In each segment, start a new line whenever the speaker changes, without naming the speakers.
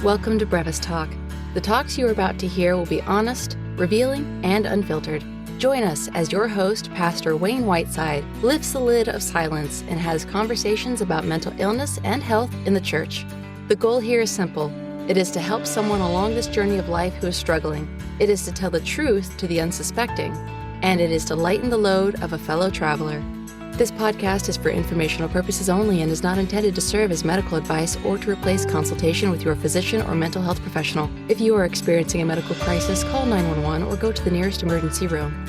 Welcome to Brevis Talk. The talks you are about to hear will be honest, revealing, and unfiltered. Join us as your host, Pastor Wayne Whiteside, lifts the lid of silence and has conversations about mental illness and health in the church. The goal here is simple. It is to help someone along this journey of life who is struggling. It is to tell the truth to the unsuspecting. And it is to lighten the load of a fellow traveler. This podcast is for informational purposes only and is not intended to serve as medical advice or to replace consultation with your physician or mental health professional. If you are experiencing a medical crisis, call 911 or go to the nearest emergency room.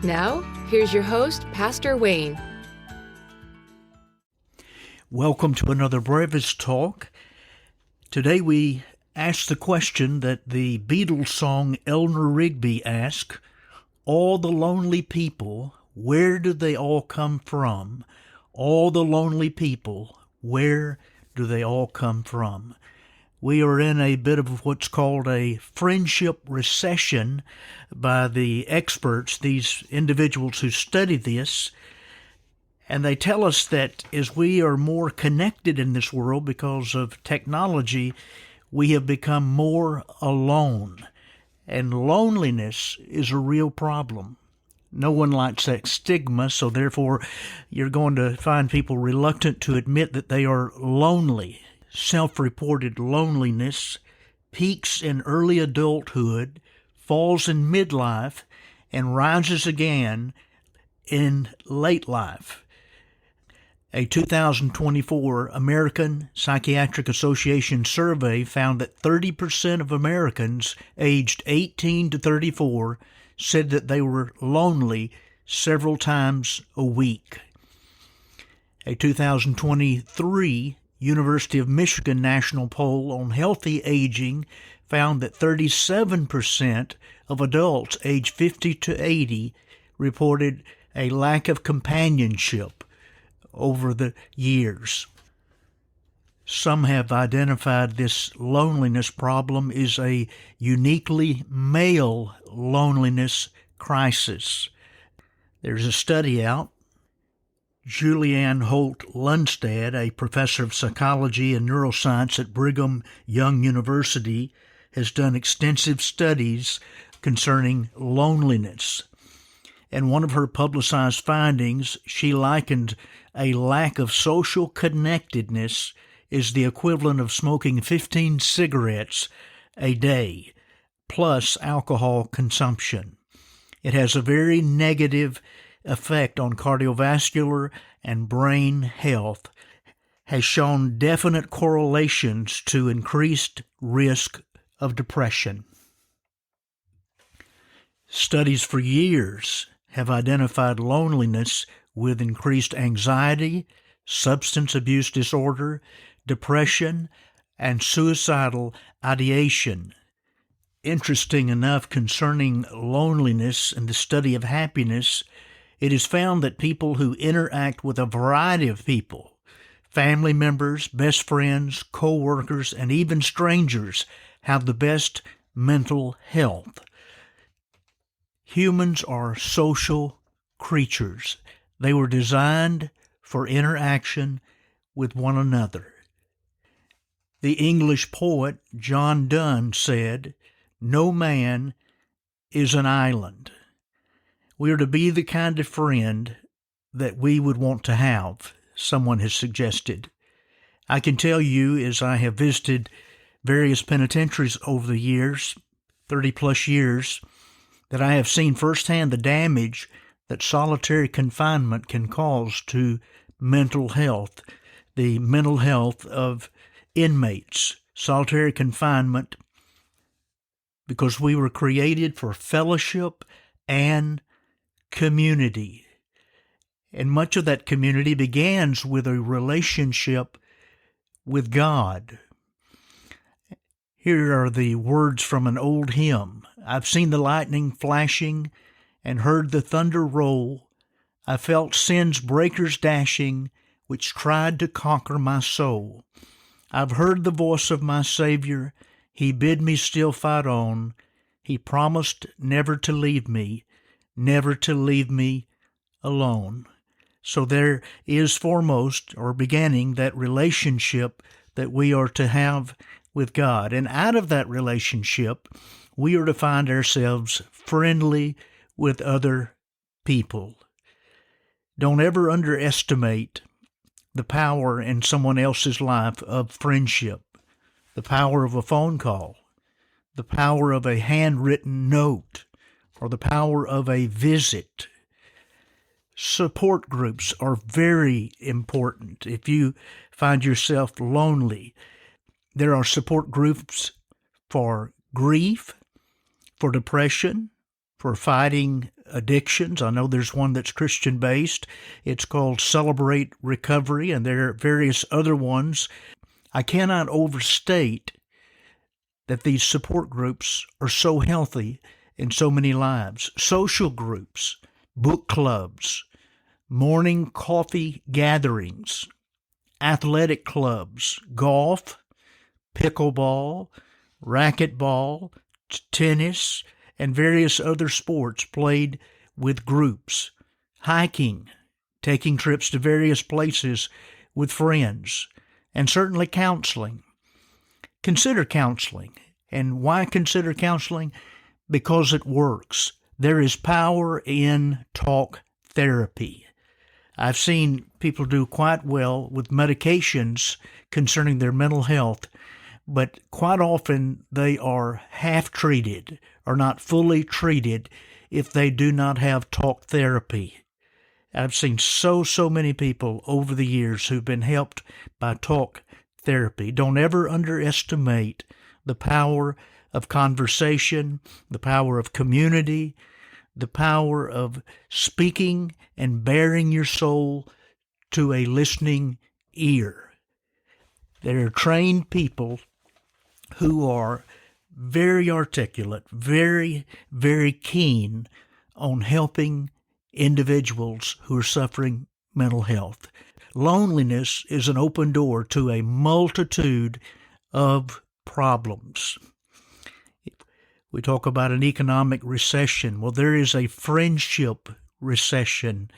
Now, here's your host, Pastor Wayne.
Welcome to another Brevis Talk. Today we ask the question that the Beatles song Eleanor Rigby asked, all the lonely people, where do they all come from? All the lonely people, where do they all come from? We are in a bit of what's called a friendship recession by the experts, these individuals who study this, and they tell us that as we are more connected in this world because of technology, we have become more alone, and loneliness is a real problem. No one likes that stigma, so therefore you're going to find people reluctant to admit that they are lonely. Self-reported loneliness peaks in early adulthood, falls in midlife, and rises again in late life. A 2024 American Psychiatric Association survey found that 30% of Americans aged 18 to 34 said that they were lonely several times a week. A 2023 University of Michigan national poll on healthy aging found that 37% of adults aged 50 to 80 reported a lack of companionship over the years. Some have identified this loneliness problem as a uniquely male loneliness crisis. There's a study out. Julianne Holt Lundstad, a professor of psychology and neuroscience at Brigham Young University, has done extensive studies concerning loneliness. And one of her publicized findings, she likened a lack of social connectedness is the equivalent of smoking 15 cigarettes a day, plus alcohol consumption. It has a very negative effect on cardiovascular and brain health, has shown definite correlations to increased risk of depression. Studies for years have identified loneliness with increased anxiety, substance abuse disorder, depression, and suicidal ideation. Interesting enough, concerning loneliness and the study of happiness, it is found that people who interact with a variety of people, family members, best friends, co-workers, and even strangers, have the best mental health. Humans are social creatures. They were designed for interaction with one another. The English poet John Donne said, "No man is an island." We are to be the kind of friend that we would want to have, someone has suggested. I can tell you, as I have visited various penitentiaries over the years, 30-plus years, that I have seen firsthand the damage that solitary confinement can cause to mental health, the mental health of inmates. Solitary confinement, because we were created for fellowship and community. And much of that community begins with a relationship with God. Here are the words from an old hymn. I've seen the lightning flashing and heard the thunder roll. I felt sin's breakers dashing, which tried to conquer my soul. I've heard the voice of my Savior. He bid me still fight on. He promised never to leave me alone. So there is foremost, or beginning, that relationship that we are to have with God. And out of that relationship, we are to find ourselves friendly with other people. Don't ever underestimate the power in someone else's life of friendship, the power of a phone call, the power of a handwritten note, or the power of a visit. Support groups are very important. If you find yourself lonely, there are support groups for grief, for depression, for fighting addictions. I know there's one that's Christian-based. It's called Celebrate Recovery, and there are various other ones. I cannot overstate that these support groups are so healthy in so many lives. Social groups, book clubs, morning coffee gatherings, athletic clubs, golf, pickleball, racquetball, tennis, and various other sports played with groups, hiking, taking trips to various places with friends, and certainly counseling. Consider counseling. And why consider counseling? Because it works. There is power in talk therapy. I've seen people do quite well with medications concerning their mental health, but quite often they are half-treated or not fully treated if they do not have talk therapy. I've seen so many people over the years who've been helped by talk therapy. Don't ever underestimate the power of conversation, the power of community, the power of speaking and baring your soul to a listening ear. There are trained people who are very articulate, very keen on helping individuals who are suffering mental health. Loneliness is an open door to a multitude of problems. We talk about an economic recession. Well, there is a friendship recession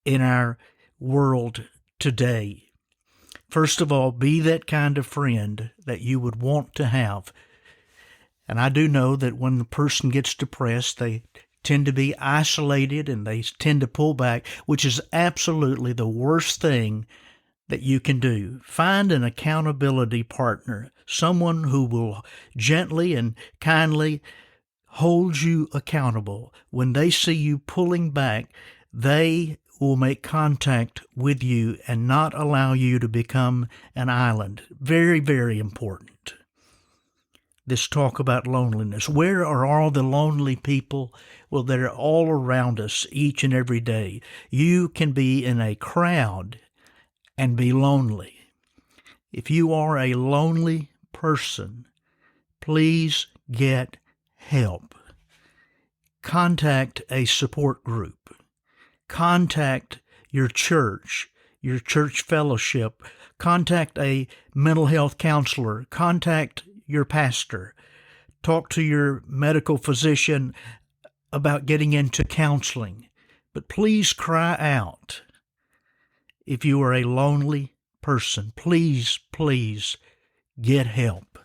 in our world today. First of all, be that kind of friend that you would want to have. And I do know that when the person gets depressed, they tend to be isolated and they tend to pull back, which is absolutely the worst thing that you can do. Find an accountability partner, someone who will gently and kindly hold you accountable. When they see you pulling back, they will make contact with you and not allow you to become an island. Very important. This talk about loneliness. Where are all the lonely people? Well, they're all around us each and every day. You can be in a crowd and be lonely. If you are a lonely person, please get help. Contact a support group. Contact your church fellowship. Contact a mental health counselor. Contact your pastor. Talk to your medical physician about getting into counseling. But please cry out if you are a lonely person. Please get help.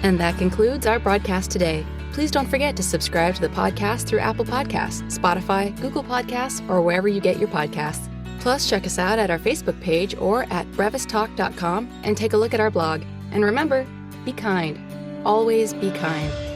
And that concludes our broadcast today. Please don't forget to subscribe to the podcast through Apple Podcasts, Spotify, Google Podcasts, or wherever you get your podcasts. Plus, check us out at our Facebook page or at brevistalk.com and take a look at our blog. And remember, be kind. Always be kind.